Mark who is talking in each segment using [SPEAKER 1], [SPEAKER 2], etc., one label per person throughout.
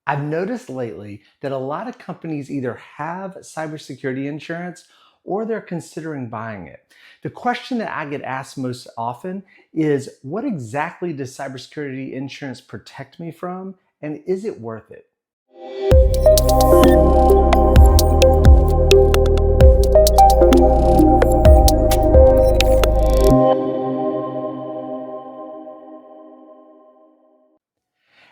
[SPEAKER 1] I've noticed lately that a lot of companies either have cybersecurity insurance or they're considering buying it. The question that I get asked most often is, what exactly does cybersecurity insurance protect me from, and is it worth it?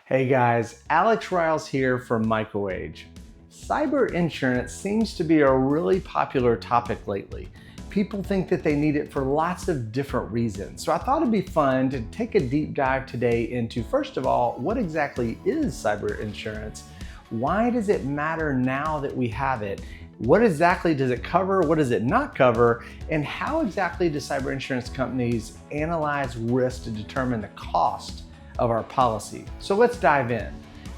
[SPEAKER 1] Hey guys, Alex Riles here from MicroAge. Cyber insurance seems to be a really popular topic lately. People think that they need it for lots of different reasons. So I thought it'd be fun to take a deep dive today into, first of all, what exactly is cyber insurance? Why does it matter now that we have it? What exactly does it cover? What does it not cover? And how exactly do cyber insurance companies analyze risk to determine the cost of our policy? So let's dive in.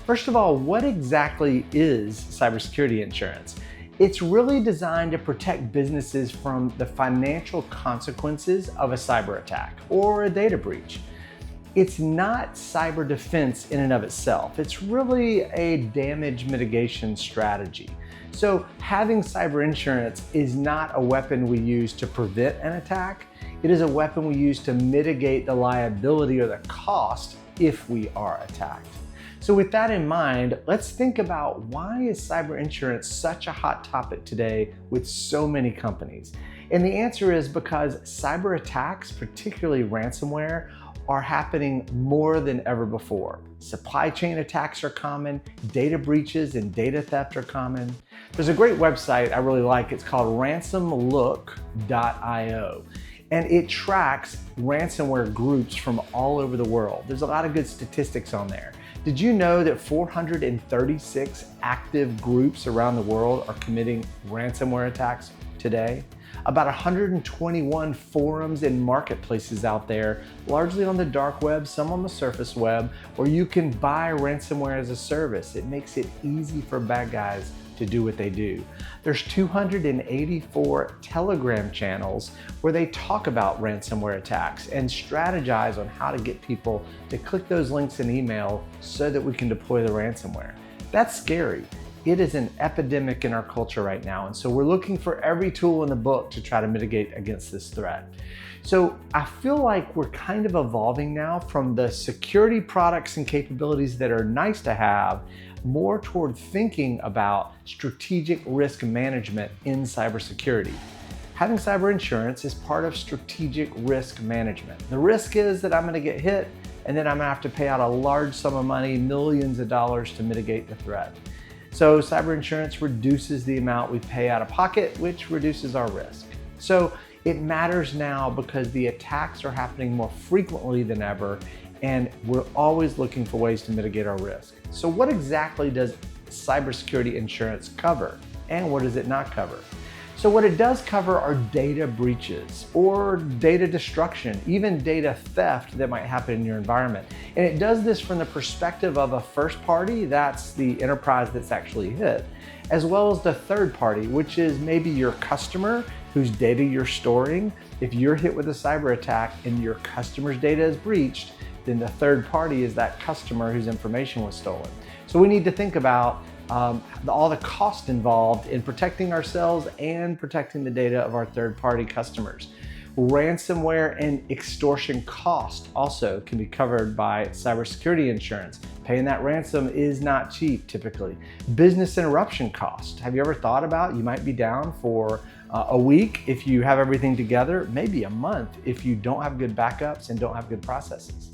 [SPEAKER 1] First of all, what exactly is cybersecurity insurance? It's really designed to protect businesses from the financial consequences of a cyber attack or a data breach. It's not cyber defense in and of itself. It's really a damage mitigation strategy. So having cyber insurance is not a weapon we use to prevent an attack. It is a weapon we use to mitigate the liability or the cost if we are attacked. So with that in mind, let's think about, why is cyber insurance such a hot topic today with so many companies? And the answer is because cyber attacks, particularly ransomware, are happening more than ever before. Supply chain attacks are common, data breaches and data theft are common. There's a great website I really like. It's called ransomlook.io. And it tracks ransomware groups from all over the world. There's a lot of good statistics on there. Did you know that 436 active groups around the world are committing ransomware attacks today? About 121 forums and marketplaces out there, largely on the dark web, some on the surface web, where you can buy ransomware as a service. It makes it easy for bad guys to do what they do. There's 284 Telegram channels where they talk about ransomware attacks and strategize on how to get people to click those links in email so that we can deploy the ransomware. That's scary. It is an epidemic in our culture right now, and so we're looking for every tool in the book to try to mitigate against this threat. So I feel like we're kind of evolving now from the security products and capabilities that are nice to have, more toward thinking about strategic risk management in cybersecurity. Having cyber insurance is part of strategic risk management. The risk is that I'm going to get hit, and then I'm going to have to pay out a large sum of money, millions of dollars, to mitigate the threat. So cyber insurance reduces the amount we pay out of pocket, which reduces our risk. So it matters now because the attacks are happening more frequently than ever, and we're always looking for ways to mitigate our risk. So what exactly does cybersecurity insurance cover, and what does it not cover? So what it does cover are data breaches or data destruction, even data theft that might happen in your environment. And it does this from the perspective of a first party, that's the enterprise that's actually hit, as well as the third party, which is maybe your customer whose data you're storing. If you're hit with a cyber attack and your customer's data is breached, then the third party is that customer whose information was stolen. So we need to think about all the cost involved in protecting ourselves and protecting the data of our third-party customers. Ransomware and extortion cost also can be covered by cybersecurity insurance. Paying that ransom is not cheap typically. Business interruption cost. Have you ever thought about, you might be down for a week if you have everything together, maybe a month if you don't have good backups and don't have good processes.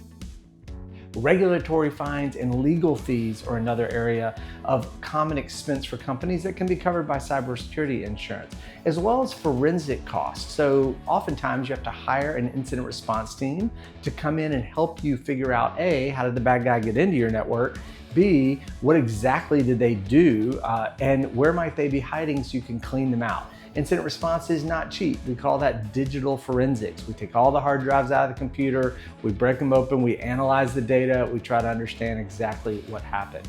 [SPEAKER 1] Regulatory fines and legal fees are another area of common expense for companies that can be covered by cybersecurity insurance, as well as forensic costs. So oftentimes you have to hire an incident response team to come in and help you figure out, A, how did the bad guy get into your network? B, what exactly did they do? And where might they be hiding so you can clean them out? Incident response is not cheap. We call that digital forensics. We take all the hard drives out of the computer, we break them open, we analyze the data, we try to understand exactly what happened.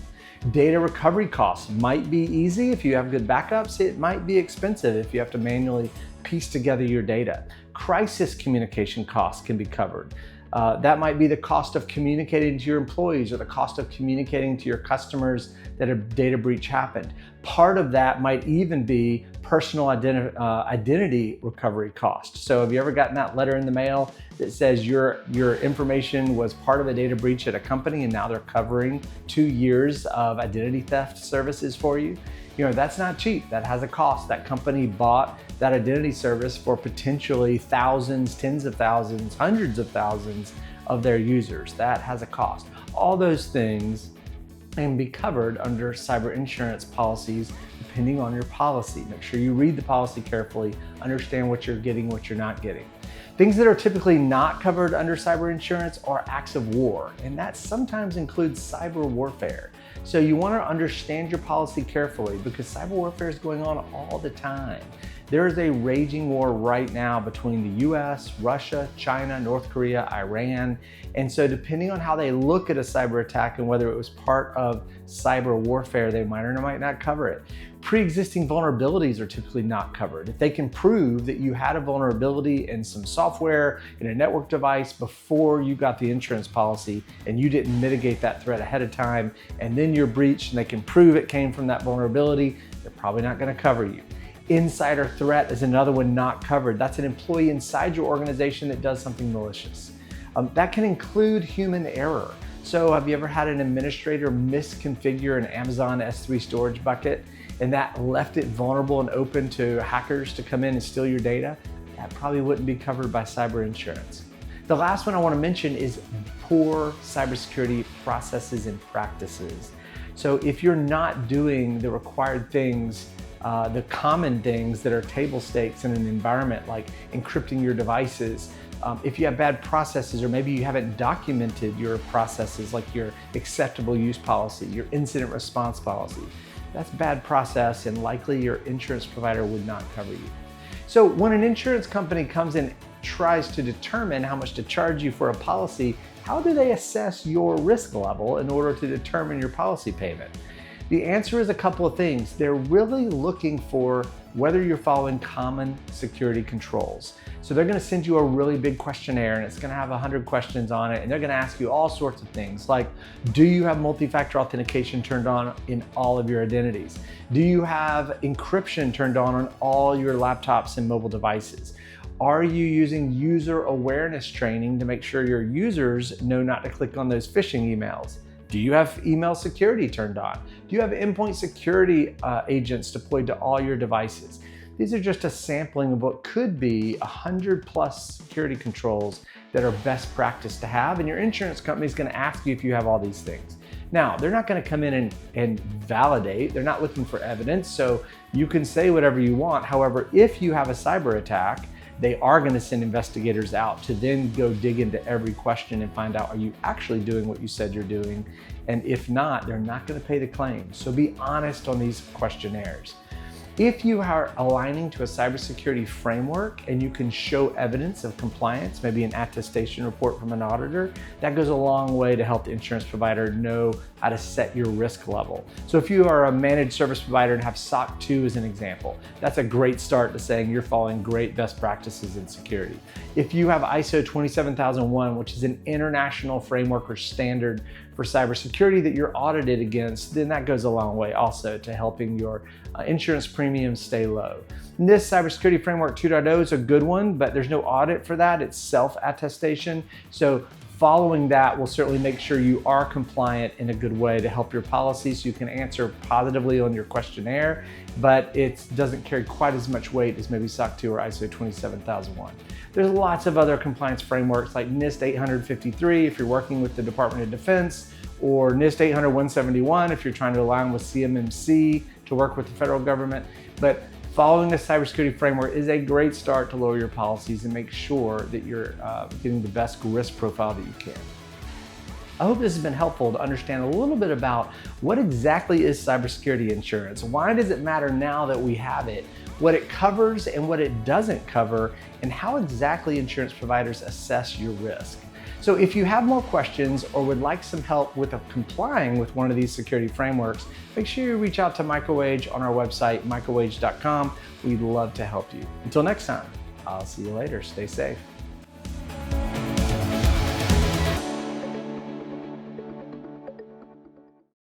[SPEAKER 1] Data recovery costs might be easy if you have good backups. It might be expensive if you have to manually piece together your data. Crisis communication costs can be covered. That might be the cost of communicating to your employees or the cost of communicating to your customers that a data breach happened. Part of that might even be personal identity recovery cost. So have you ever gotten that letter in the mail that says your information was part of a data breach at a company and now they're covering 2 years of identity theft services for you? You know, that's not cheap. That has a cost. That company bought that identity service for potentially thousands, tens of thousands, hundreds of thousands of their users. That has a cost. All those things can be covered under cyber insurance policies depending on your policy. Make sure you read the policy carefully, understand what you're getting, what you're not getting. Things that are typically not covered under cyber insurance are acts of war, and that sometimes includes cyber warfare. So you want to understand your policy carefully because cyber warfare is going on all the time. There is a raging war right now between the US, Russia, China, North Korea, Iran. And so depending on how they look at a cyber attack and whether it was part of cyber warfare, they might or might not cover it. Pre-existing vulnerabilities are typically not covered. If they can prove that you had a vulnerability in some software, in a network device before you got the insurance policy and you didn't mitigate that threat ahead of time, and then you're breached and they can prove it came from that vulnerability, they're probably not going to cover you. Insider threat is another one not covered. That's an employee inside your organization that does something malicious. That can include human error. So have you ever had an administrator misconfigure an Amazon S3 storage bucket and that left it vulnerable and open to hackers to come in and steal your data? That probably wouldn't be covered by cyber insurance. The last one I want to mention is poor cybersecurity processes and practices. So if you're not doing the required things, the common things that are table stakes in an environment like encrypting your devices, if you have bad processes or maybe you haven't documented your processes like your acceptable use policy, your incident response policy, that's bad process and likely your insurance provider would not cover you. So when an insurance company comes in tries to determine how much to charge you for a policy, how do they assess your risk level in order to determine your policy payment? The answer is a couple of things. They're really looking for whether you're following common security controls. So they're going to send you a really big questionnaire and it's going to have 100 questions on it, and they're going to ask you all sorts of things like, do you have multi-factor authentication turned on in all of your identities? Do you have encryption turned on all your laptops and mobile devices? Are you using user awareness training to make sure your users know not to click on those phishing emails? Do you have email security turned on? Do you have endpoint security agents deployed to all your devices? These are just a sampling of what could be 100+ security controls that are best practice to have, and your insurance company is going to ask you if you have all these things. Now, they're not going to come in and validate. They're not looking for evidence, so you can say whatever you want. However, if you have a cyber attack, they are going to send investigators out to then go dig into every question and find out, are you actually doing what you said you're doing? And if not, they're not going to pay the claim. So be honest on these questionnaires. If you are aligning to a cybersecurity framework and you can show evidence of compliance, maybe an attestation report from an auditor, that goes a long way to help the insurance provider know how to set your risk level. So if you are a managed service provider and have SOC 2 as an example, that's a great start to saying you're following great best practices in security. If you have ISO 27001, which is an international framework or standard for cybersecurity that you're audited against, then that goes a long way also to helping your insurance premiums stay low. NIST Cybersecurity Framework 2.0 is a good one, but there's no audit for that. It's self-attestation. So following that will certainly make sure you are compliant in a good way to help your policy so you can answer positively on your questionnaire, but it doesn't carry quite as much weight as maybe SOC 2 or ISO 27001. There's lots of other compliance frameworks like NIST 853 if you're working with the Department of Defense, or NIST 800-171 if you're trying to align with CMMC to work with the federal government. But following a cybersecurity framework is a great start to lower your policies and make sure that you're getting the best risk profile that you can. I hope this has been helpful to understand a little bit about what exactly is cybersecurity insurance. Why does it matter now that we have it? What it covers and what it doesn't cover, and how exactly insurance providers assess your risk. So if you have more questions or would like some help with complying with one of these security frameworks, make sure you reach out to MicroAge on our website, microage.com. We'd love to help you. Until next time, I'll see you later. Stay safe.